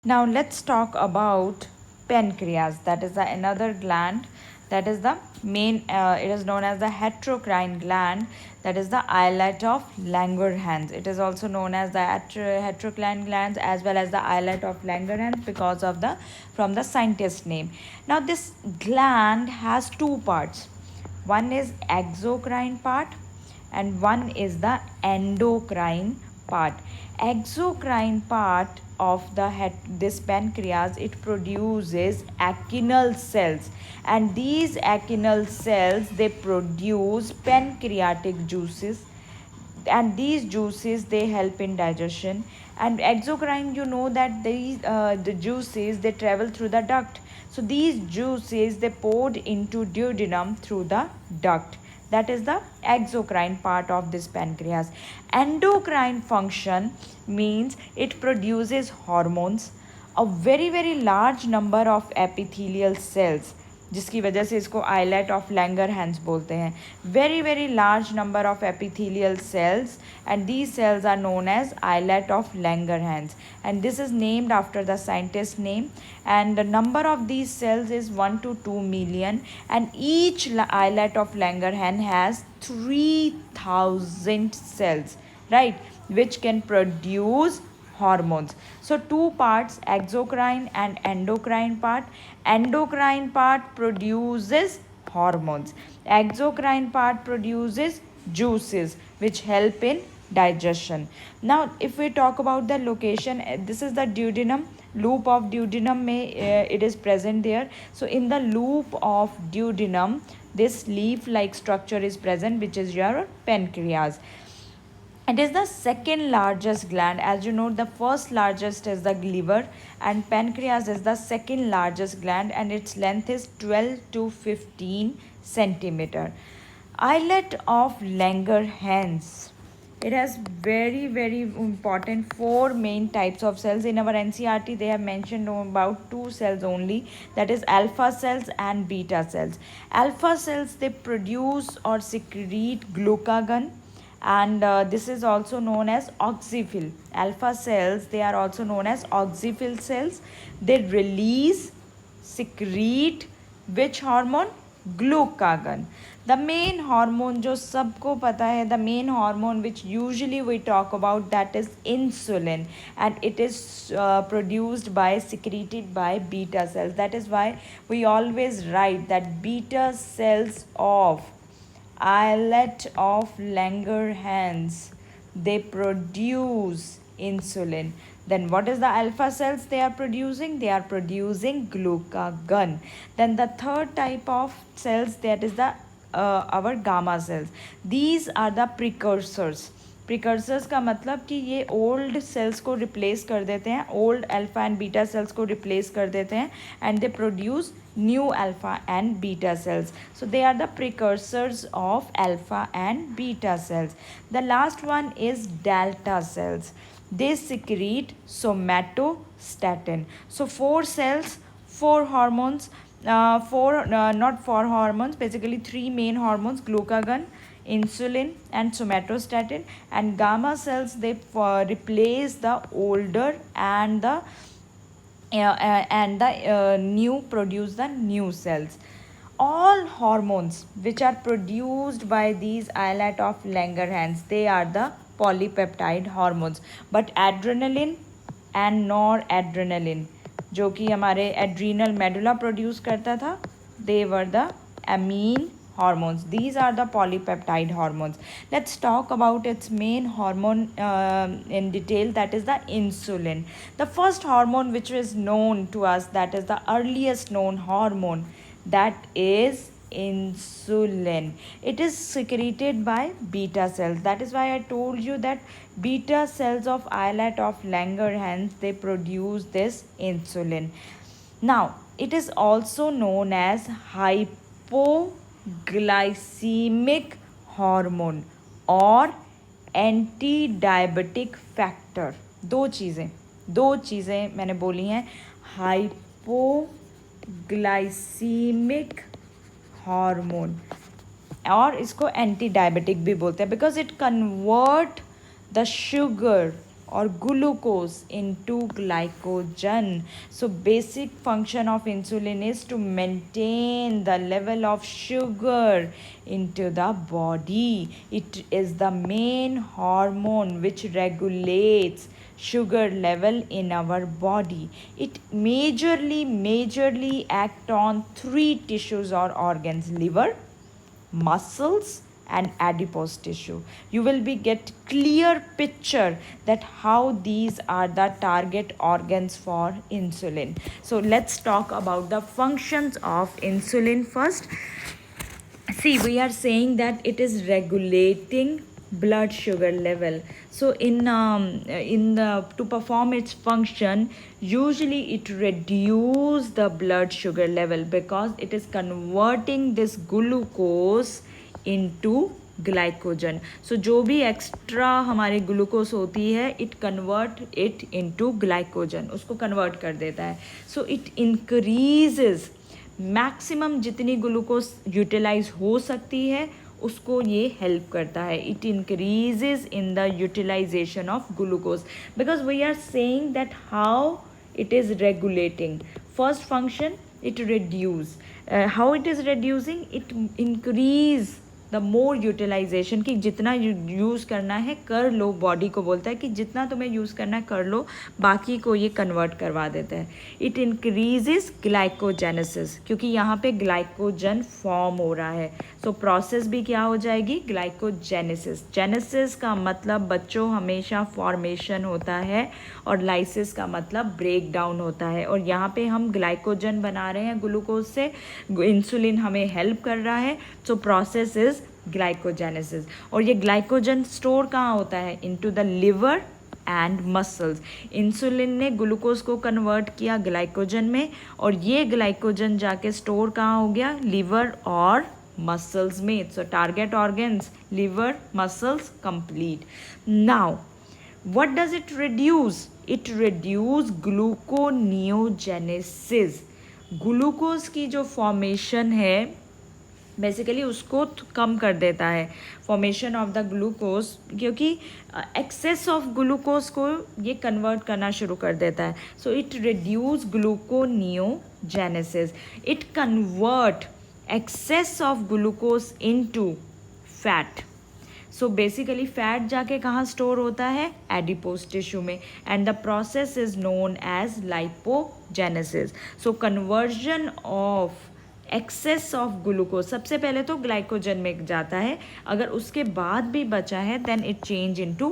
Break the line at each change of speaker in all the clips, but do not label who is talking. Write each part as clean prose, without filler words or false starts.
Now let's talk about pancreas. That is the another gland. That is the main. It is known as the heterocrine gland. That is the islet of Langerhans. It is also known as the heterocrine glands as well as the islet of Langerhans because of the from the scientist name. Now this gland has two parts. One is exocrine part and one is the endocrine part. Exocrine part of this pancreas, it produces achinal cells, and these achinal cells, they produce pancreatic juices, and these juices, they help in digestion. And exocrine, you know that the juices, they travel through the duct. So these juices, they poured into duodenum through the duct. That is the exocrine part of this pancreas. Endocrine function means it produces hormones, a very large number of epithelial cells, जिसकी वजह से इसको islet of Langerhans बोलते हैं. very large number of epithelial cells, and these cells are known as islet of Langerhans, and this is named after the scientist name. And the number of these cells is 1 to 2 million, and each islet of Langerhans has 3000 cells, right, which can produce hormones. So two parts, exocrine and endocrine part. Endocrine part produces hormones, exocrine part produces juices which help in digestion. Now if we talk about the location, this is the duodenum, loop of duodenum it is present there. So in the loop of duodenum, this leaf like structure is present, which is your pancreas. It is the second largest gland. As you know, the first largest is the liver, and pancreas is the second largest gland, and its length is 12 to 15 centimeter. Islet of Langerhans. It has very important four main types of cells. In our NCRT, they have mentioned about two cells only, that is alpha cells and beta cells. Alpha cells, they produce or secrete glucagon, and this is also known as oxyphil. Alpha cells, they are also known as oxyphil cells. They release, secrete which hormone? Glucagon. The main hormone जो सबको पता है, the main hormone which usually we talk about, that is insulin, and it is produced by, secreted by beta cells. That is why we always write that beta cells of islet of Langerhans, they produce insulin. Then what is the alpha cells they are producing? They are producing glucagon. Then the third type of cells, that is the our gamma cells. These are the precursors. Precursors का मतलब कि ये old sales को replace कर देते हैं, old alpha and beta cells को replace कर देते हैं, and they produce new alpha and beta cells. So they are the precursors of alpha and beta cells. The last one is delta cells. They secrete somatostatin. So four cells, four hormones, not four hormones, basically three main hormones: glucagon, insulin and somatostatin. And gamma cells, they replace the older and the new, produce the new cells. All hormones which are produced by these islet of Langerhans, they are the polypeptide hormones. But adrenaline and noradrenaline, जो कि हमारे adrenal medulla produce करता था, they were the amine hormones. These are the polypeptide hormones. Let's talk about its main hormone in detail, that is the insulin. The first hormone which is known to us, that is the earliest known hormone, that is insulin. It is secreted by beta cells. That is why I told you that beta cells of islet of Langerhans, they produce this insulin. Now it is also known as hypoglycemic hormone और anti diabetic factor. दो चीज़ें मैंने बोली हैं. Hypoglycaemic hormone, और इसको anti diabetic भी बोलते हैं, because it convert the sugar or glucose into glycogen. So basic function of insulin is to maintain the level of sugar into the body. It is the main hormone which regulates sugar level in our body. It majorly act on three tissues or organs: liver, muscles and adipose tissue. You will be get clear picture that how these are the target organs for insulin. So let's talk about the functions of insulin first. See, we are saying that it is regulating blood sugar level. So in the to perform its function, usually it reduce the blood sugar level because it is converting this glucose into glycogen. So जो भी extra हमारे glucose होती है, it convert it into glycogen, उसको convert कर देता है. So it increases maximum जितनी ग्लूकोज यूटिलाइज हो सकती है उसको ये हेल्प करता है. It increases in the utilization of glucose because we are saying that how it is regulating. First function, it reduce. How it is reducing? It increase the more utilisation, कि जितना use करना है कर लो. Body को बोलता है कि जितना तुम्हें यूज़ करना है कर लो, बाकी को ये कन्वर्ट करवा देता है. इट इंक्रीजेस ग्लाइकोजेनेसिस, क्योंकि यहाँ पे ग्लाइकोजन फॉर्म हो रहा है. सो प्रोसेस भी क्या हो जाएगी? ग्लाइकोजेनेसिस. जेनेसिस का मतलब बच्चों हमेशा फॉर्मेशन होता है और लाइसिस का मतलब ब्रेक डाउन होता है. और यहाँ पे हम ग्लाइकोजन बना रहे हैं ग्लूकोज से, इंसुलिन हमें हेल्प कर रहा है. So process is glycogenesis. और ये ग्लाइकोजन स्टोर कहाँ होता है? Into the liver and muscles. Insulin ने ग्लूकोज को कन्वर्ट किया ग्लाइकोजन में और ये ग्लाइकोजन जाके स्टोर कहाँ हो गया? लिवर और मसल्स में. सो target organs liver, muscles, complete. Now what does it reduce? It reduce gluconeogenesis. Glucose की जो फॉर्मेशन है बेसिकली उसको कम कर देता है, फॉर्मेशन ऑफ द ग्लूकोज, क्योंकि एक्सेस ऑफ ग्लूकोज को ये कन्वर्ट करना शुरू कर देता है. So it reduce gluconeogenesis. It convert excess of glucose into fat. So basically fat जाके कहाँ स्टोर होता है? एडिपोज टिश्यू में. And the process is known as lipogenesis. So conversion of excess of glucose, सबसे पहले तो ग्लाइकोजन में जाता है, अगर उसके बाद भी बचा है then it change into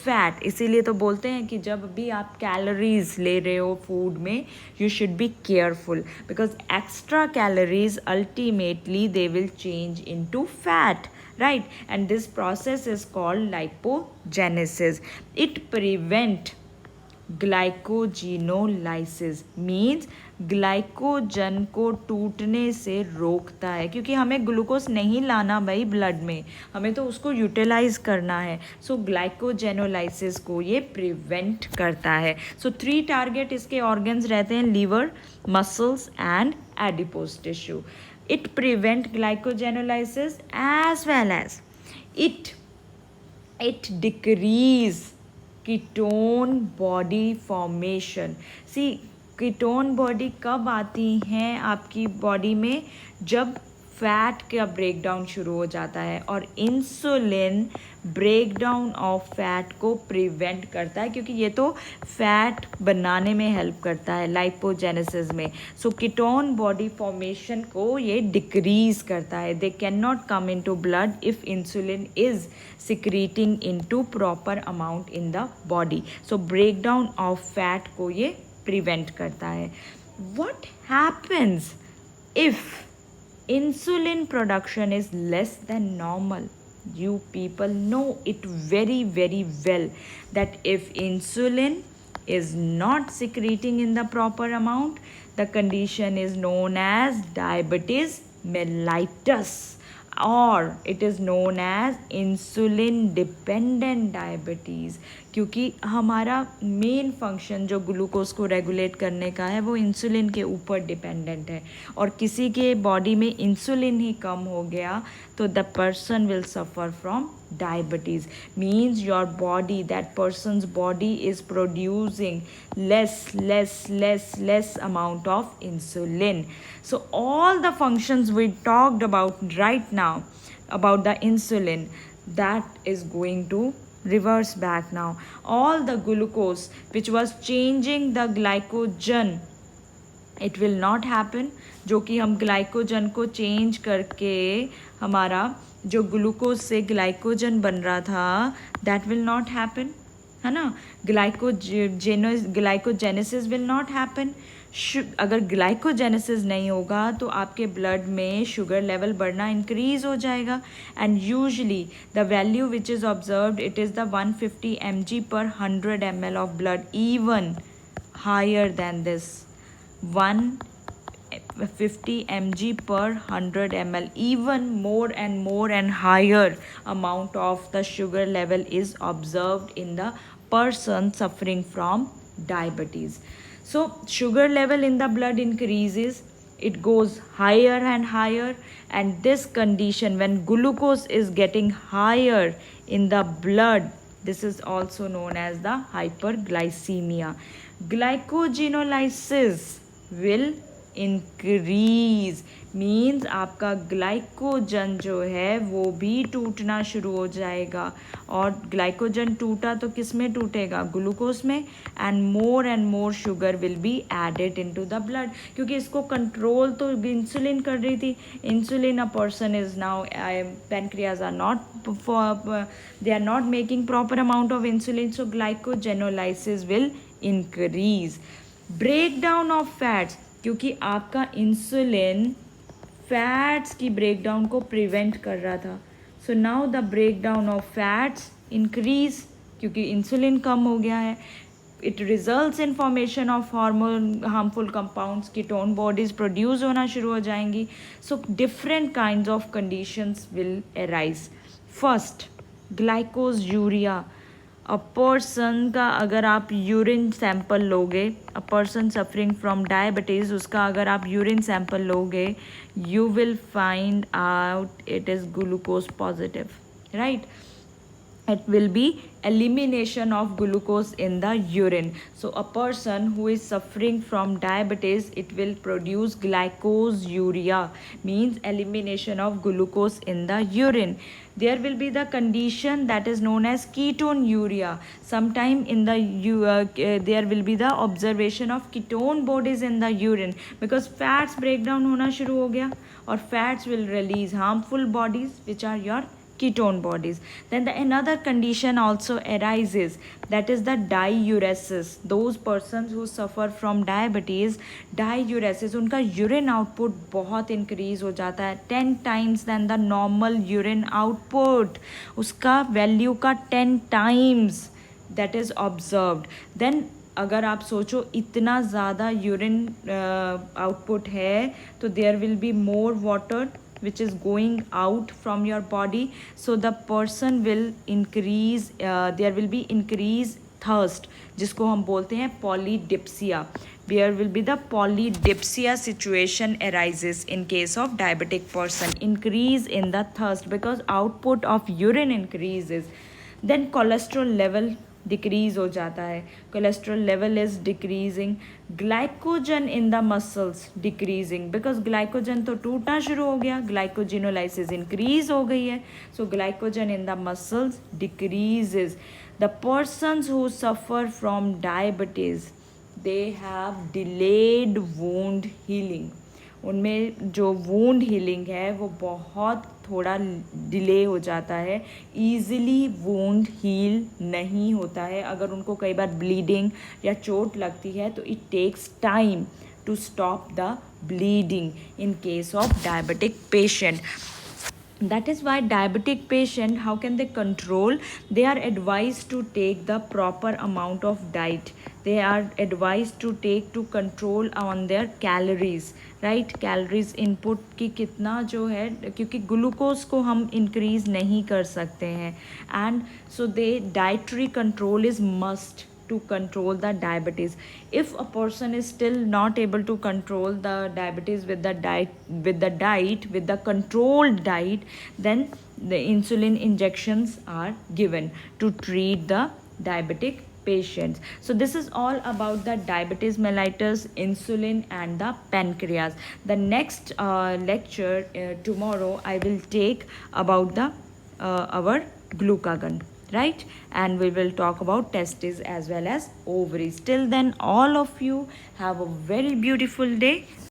fat. इसीलिए तो बोलते हैं कि जब भी आप कैलोरीज ले रहे हो फूड में, you should be careful because extra calories ultimately they will change into fat, right? And this process is called lipogenesis. It prevent glycogenolysis, means glycogen को टूटने से रोकता है, क्योंकि हमें ग्लूकोज नहीं लाना भाई ब्लड में, हमें तो उसको यूटिलाइज करना है. सो ग्लाइकोजेनोलाइसिस को ये प्रिवेंट करता है. सो 3 टारगेट इसके ऑर्गन्स रहते हैं: liver, muscles and adipose tissue. It prevent glycogenolysis as well as it decrease ketone body formation. See, ketone body कब आती हैं आपकी बॉडी में? जब फैट का ब्रेकडाउन शुरू हो जाता है, और इंसुलिन ब्रेकडाउन ऑफ फैट को प्रिवेंट करता है, क्योंकि ये तो फैट बनाने में हेल्प करता है लाइपोजेनेसिस में. सो कीटोन बॉडी फॉर्मेशन को ये डिक्रीज करता है. They can not come into blood if insulin is secreting into proper amount in the body. So breakdown of fat को ये प्रिवेंट करता है. What happens if insulin production is less than normal? You people know it very well that if insulin is not secreting in the proper amount, the condition is known as diabetes mellitus, or it is known as insulin dependent diabetes. क्योंकि हमारा main function जो glucose को regulate करने का है वो insulin के ऊपर डिपेंडेंट है, और किसी के बॉडी में इंसुलिन ही कम हो गया तो the person will suffer from diabetes. Means your body, that person's body is producing less amount of insulin. So all the functions we talked about right now about the insulin, that is going to reverse back now. All the glucose which was changing the glycogen, it will not happen. जो कि हम glycogen को change करके हमारा जो glucose से glycogen बन रहा था, दैट विल नॉट हैपन, है ना. Glycogenesis will not happen. अगर ग्लाइकोजेनेसिस नहीं होगा तो आपके ब्लड में शुगर लेवल बढ़ना इंक्रीज हो जाएगा. And usually the value which is observed, it is the 150 mg/100 ml of blood, even higher than this. 150 mg/100 ml, even more and higher amount of the sugar level is observed in the person suffering from diabetes. So sugar level in the blood increases, it goes higher and higher, and this condition, when glucose is getting higher in the blood, this is also known as the hyperglycemia. Glycogenolysis will increase, means आपका glycogen जो है वो भी टूटना शुरू हो जाएगा. और ग्लाइकोजन टूटा तो किस में टूटेगा? ग्लूकोज में. And more sugar will be added into the blood, क्योंकि इसको कंट्रोल तो इंसुलिन कर रही थी. Insulin, a person is now, pancreas are not, they are not making proper amount of insulin, so glycogenolysis will increase. Break down of fats, क्योंकि आपका insulin fats की breakdown को प्रिवेंट कर रहा था. So now the breakdown of fats increase, क्योंकि insulin कम हो गया है. It results in formation of hormone harmful compounds, ketone bodies produce होना शुरू हो जाएंगी. So different kinds of conditions will arise. First, glycosuria. A person का अगर आप यूरिन सैंपल लोगे, a person suffering from diabetes, उसका अगर आप यूरिन सैंपल लोगे, you will find out it is glucose positive, right. it will be elimination of glucose in the urine. So a person who is suffering from diabetes, it will produce glycosuria, means elimination of glucose in the urine. There will be the condition that is known as ketonuria. Sometime in the there will be the observation of ketone bodies in the urine, because fats breakdown hona shuru ho gaya, or fats will release harmful bodies which are your ketone bodies. Then another condition also arises, that is the diuresis. Those persons who suffer from diabetes, diuresis, उनका urine output बहुत increase हो जाता है, 10 times than the normal urine output. उसका value का 10 times that is observed. Then अगर आप सोचो इतना ज़्यादा यूरिन आउटपुट है तो there will be more water which is going out from your body, so the person will increase, there will be increased thirst, जिसको हम बोलते हैं polydipsia. There will be the polydipsia situation arises in case of diabetic person, increase in the thirst because output of urine increases. Then cholesterol level decrease हो जाता है, cholesterol level is decreasing. Glycogen in the muscles decreasing, because glycogen तो टूटना शुरू हो गया, glycogenolysis increase हो गई है, so glycogen in the muscles decreases. The persons who suffer from diabetes, they have delayed wound healing. उनमें जो वुंड हीलिंग है वो बहुत थोड़ा डिले हो जाता है, ईज़िली वुंड हील नहीं होता है. अगर उनको कई बार ब्लीडिंग या चोट लगती है तो it takes time to stop the bleeding in case of diabetic patient. That is why diabetic patient, how can they control? They are advised to take the proper amount of diet. They are advised to take to control on their calories, right? Calories input की कितना जो है, क्योंकि glucose को हम increase नहीं कर सकते हैं, and so they dietary control is must to control the diabetes. If a person is still not able to control the diabetes with the diet with the controlled diet, then the insulin injections are given to treat the diabetic patients. So this is all about the diabetes mellitus, insulin and the pancreas. The next lecture tomorrow I will take about the our glucagon, right? And we will talk about testes as well as ovaries. Till then, all of you have a very beautiful day.